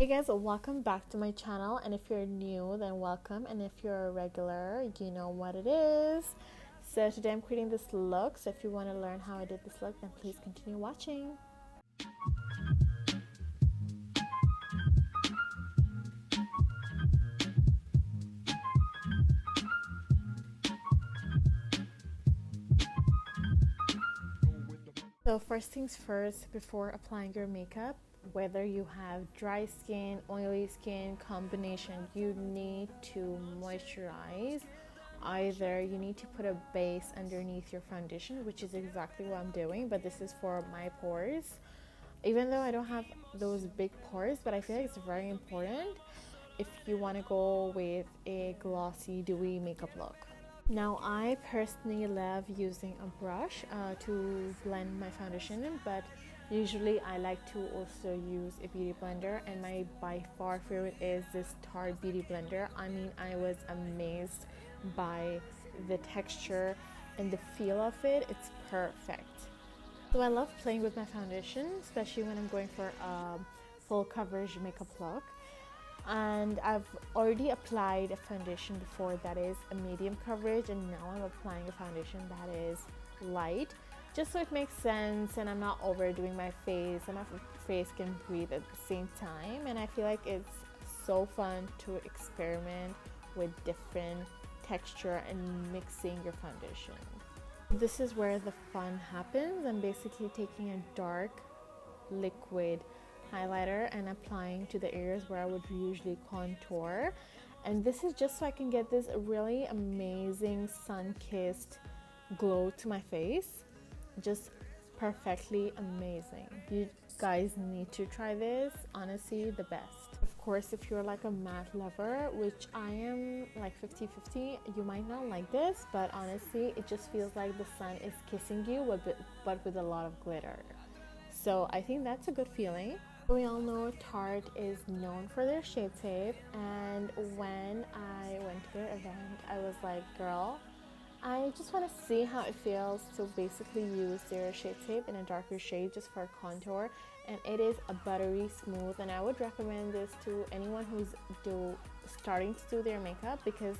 Hey guys, welcome back to my channel, and if you're new then welcome, and if you're a regular you know what it is. So today I'm creating this look, so if you want to learn how I did this look then please continue watching. So first things first, before applying your makeup, whether you have dry skin, oily skin, combination, you need to moisturize. Either you need to put a base underneath your foundation, which is exactly what I'm doing, but this is for my pores. Even though I don't have those big pores, but I feel like it's very important if you want to go with a glossy, dewy makeup look. Now I personally love using a brush to blend my foundation in, but usually I like to also use a beauty blender, and my by far favorite is this Tarte beauty blender. I mean, I was amazed by the texture and the feel of it. It's perfect. So I love playing with my foundation, especially when I'm going for a full coverage makeup look. And I've already applied a foundation before that is a medium coverage, and now I'm applying a foundation that is light, just so it makes sense and I'm not overdoing my face and my face can breathe at the same time. And I feel like it's so fun to experiment with different texture and mixing your foundation. This is where the fun happens. I'm basically taking a dark liquid highlighter and applying to the areas where I would usually contour, and this is just so I can get this really amazing sun-kissed glow to my face. Just perfectly amazing. You guys need to try this, honestly the best. Of course, if you're like a matte lover, which I am, like 50-50, you might not like this, but honestly it just feels like the sun is kissing you, but with a lot of glitter. So I think that's a good feeling. We all know Tarte is known for their shade tape, and when I went to their event I was like, girl, I just want to see how it feels to basically use their shade tape in a darker shade just for contour, and it is a buttery smooth, and I would recommend this to anyone who's starting to do their makeup because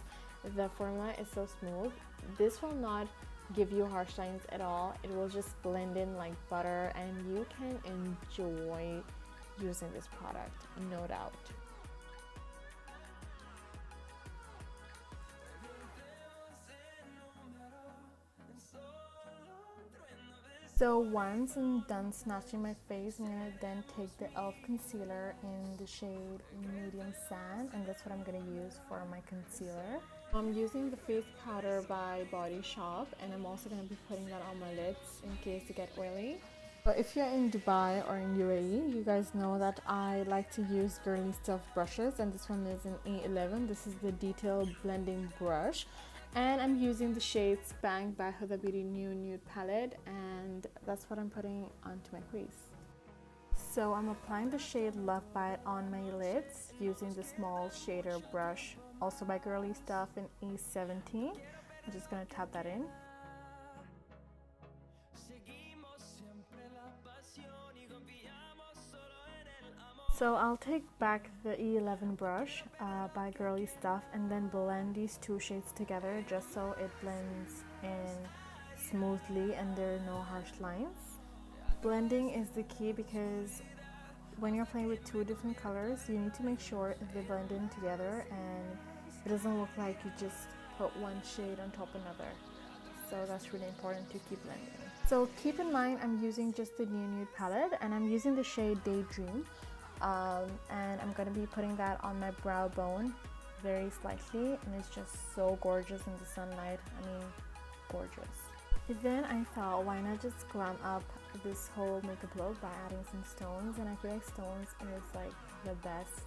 the formula is so smooth. This will not give you harsh lines at all. It will just blend in like butter, and you can enjoy using this product, no doubt. So once I'm done snatching my face, I'm gonna then take the e.l.f. concealer in the shade medium sand, and that's what I'm gonna use for my concealer. I'm using the face powder by Body Shop, and I'm also gonna be putting that on my lids in case they get oily. But if you're in Dubai or in UAE, you guys know that I like to use Girly Stuff brushes, and this one is an E11. This is the detail blending brush, and I'm using the shade Spank by Huda Beauty New Nude palette, and that's what I'm putting onto my crease. So I'm applying the shade Love Bite on my lids using the small shader brush, also by Girly Stuff in E17. I'm just gonna tap that in. So I'll take back the E11 brush by Girly Stuff and then blend these two shades together just so it blends in smoothly and there are no harsh lines. Blending is the key because when you're playing with two different colors, you need to make sure they blend in together and it doesn't look like you just put one shade on top of another. So that's really important to keep blending. So keep in mind I'm using just the New Nude palette, and I'm using the shade Daydream. And I'm going to be putting that on my brow bone very slightly, and it's just so gorgeous in the sunlight. I mean, gorgeous. Then I thought, why not just glam up this whole makeup look by adding some stones, and I feel like stones is like the best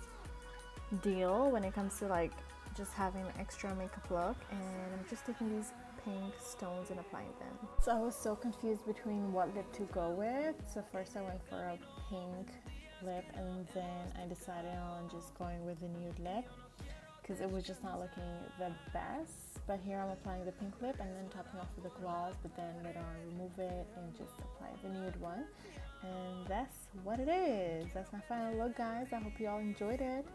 deal when it comes to like just having an extra makeup look, and I'm just taking these pink stones and applying them. So I was so confused between what lip to go with. So first I went for a pink lip, and then I decided on just going with the nude lip because it was just not looking the best. But here I'm applying the pink lip and then topping off with the gloss, but then later on remove it and just apply the nude one. And that's what it is. That's my final look, guys. I hope you all enjoyed it.